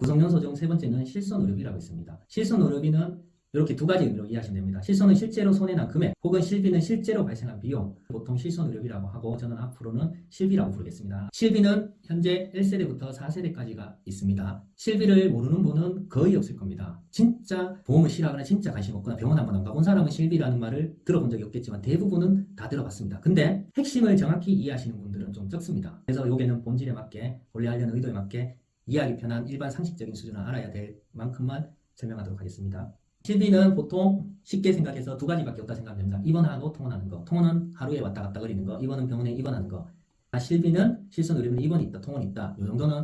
구성요소 중 세 번째는 실손의료비라고 있습니다. 실손의료비는 이렇게 두 가지 의미로 이해하시면 됩니다. 실손은 실제로 손해난 금액, 혹은 실비는 실제로 발생한 비용, 보통 실손의료비라고 하고 저는 앞으로는 실비라고 부르겠습니다. 실비는 현재 1세대부터 4세대까지가 있습니다. 실비를 모르는 분은 거의 없을 겁니다. 진짜 보험을 싫어하거나 진짜 관심 없거나 병원 한번 안 가본 사람은 실비라는 말을 들어본 적이 없겠지만 대부분은 다 들어봤습니다. 근데 핵심을 정확히 이해하시는 분들은 좀 적습니다. 그래서 여기는 본질에 맞게, 원래 하려는 의도에 맞게 이해하기 편한 일반 상식적인 수준을 알아야 될 만큼만 설명하도록 하겠습니다. 실비는 보통 쉽게 생각해서 두 가지밖에 없다 생각하면 됩니다. 입원하고 통원하는 거. 통원은 하루에 왔다 갔다 거리는 거. 입원은 병원에 입원하는 거. 실비는 실손의료비는 입원이 있다, 통원이 있다. 이 정도는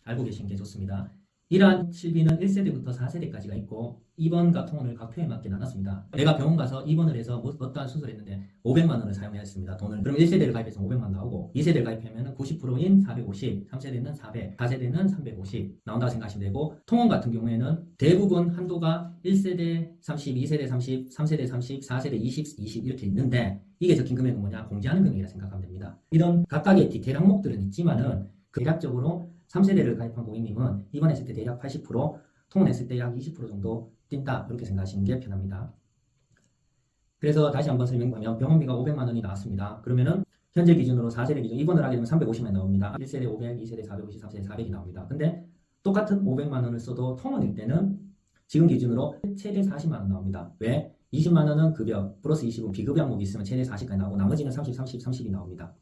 알고 계시는 게 좋습니다. 이러한 실비는 1세대부터 4세대까지가 있고 입원과 통원을 각 표에 맞게 나눴습니다. 내가 병원 가서 입원을 해서 어떠한 수술을 했는데 500만 원을 사용해야 했습니다. 돈을. 그럼 1세대를 가입해서 500만 나오고 2세대를 가입하면 90%인 450, 3세대는 400, 4세대는 350 나온다고 생각하시면 되고 통원 같은 경우에는 대부분 한도가 1세대 30, 2세대 30, 3세대 30, 4세대 20, 20 이렇게 있는데 이게 적힌 금액은 뭐냐? 공제하는 금액이라 생각하면 됩니다. 이런 각각의 디테일 항목들은 있지만은 대략적으로 3세대를 가입한 고객님은 입원했을 때 대략 80%, 통원했을 때 약 20% 정도 뛴다. 이렇게 생각하시는 게 편합니다. 그래서 다시 한번 설명하면 병원비가 500만 원이 나왔습니다. 그러면은 현재 기준으로 4세대 기준 입원을 하게 되면 350만 나옵니다. 1세대 500, 2세대 450, 3세대 400이 나옵니다. 근데 똑같은 500만 원을 써도 통원일 때는 지금 기준으로 최대 40만 원 나옵니다. 왜? 20만 원은 급여 플러스 20은 비급여 항목이 있으면 최대 40까지 나오고 나머지는 30, 30, 30이 나옵니다.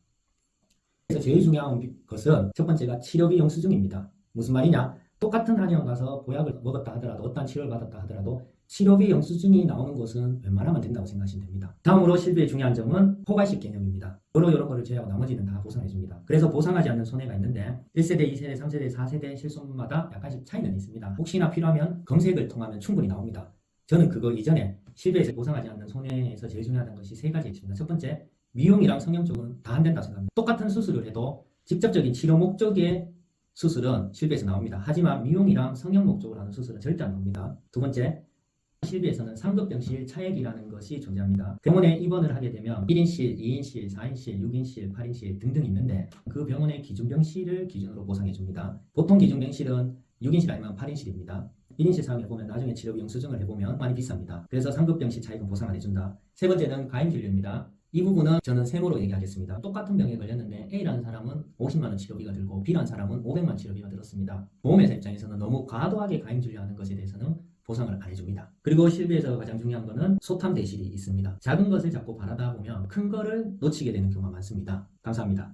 그래서 제일 중요한 것은 첫 번째가 치료비 영수증입니다. 무슨 말이냐? 똑같은 한의원 가서 보약을 먹었다 하더라도 어떤 치료를 받았다 하더라도 치료비 영수증이 나오는 곳은 웬만하면 된다고 생각하시면 됩니다. 다음으로 실비의 중요한 점은 포괄식 개념입니다. 이런 거를 제외하고 나머지는 다 보상해 줍니다. 그래서 보상하지 않는 손해가 있는데 1세대, 2세대, 3세대, 4세대 실손마다 약간씩 차이는 있습니다. 혹시나 필요하면 검색을 통하면 충분히 나옵니다. 저는 그거 이전에 실비에서 보상하지 않는 손해에서 제일 중요한 것이 세 가지 있습니다. 첫 번째, 미용이랑 성형 쪽은 다 안 된다고 생각합니다. 똑같은 수술을 해도 직접적인 치료 목적의 수술은 실비에서 나옵니다. 하지만 미용이랑 성형 목적으로 하는 수술은 절대 안 나옵니다. 두 번째, 실비에서는 상급병실 차액이라는 것이 존재합니다. 병원에 입원을 하게 되면 1인실, 2인실, 4인실, 6인실, 8인실 등등 있는데 그 병원의 기준병실을 기준으로 보상해 줍니다. 보통 기준병실은 6인실 아니면 8인실입니다. 1인실 사용해보면 나중에 치료비 영수증을 해보면 많이 비쌉니다. 그래서 상급병실 차액은 보상 안 해준다. 세 번째는 가임진료입니다. 이 부분은 저는 세모로 얘기하겠습니다. 똑같은 병에 걸렸는데 A라는 사람은 50만원 치료비가 들고 B라는 사람은 500만 치료비가 들었습니다. 보험회사 입장에서는 너무 과도하게 가임진료하는 것에 대해서는 보상을 안 해줍니다. 그리고 실비에서 가장 중요한 거는 소탐 대실이 있습니다. 작은 것을 자꾸 바라다 보면 큰 거를 놓치게 되는 경우가 많습니다. 감사합니다.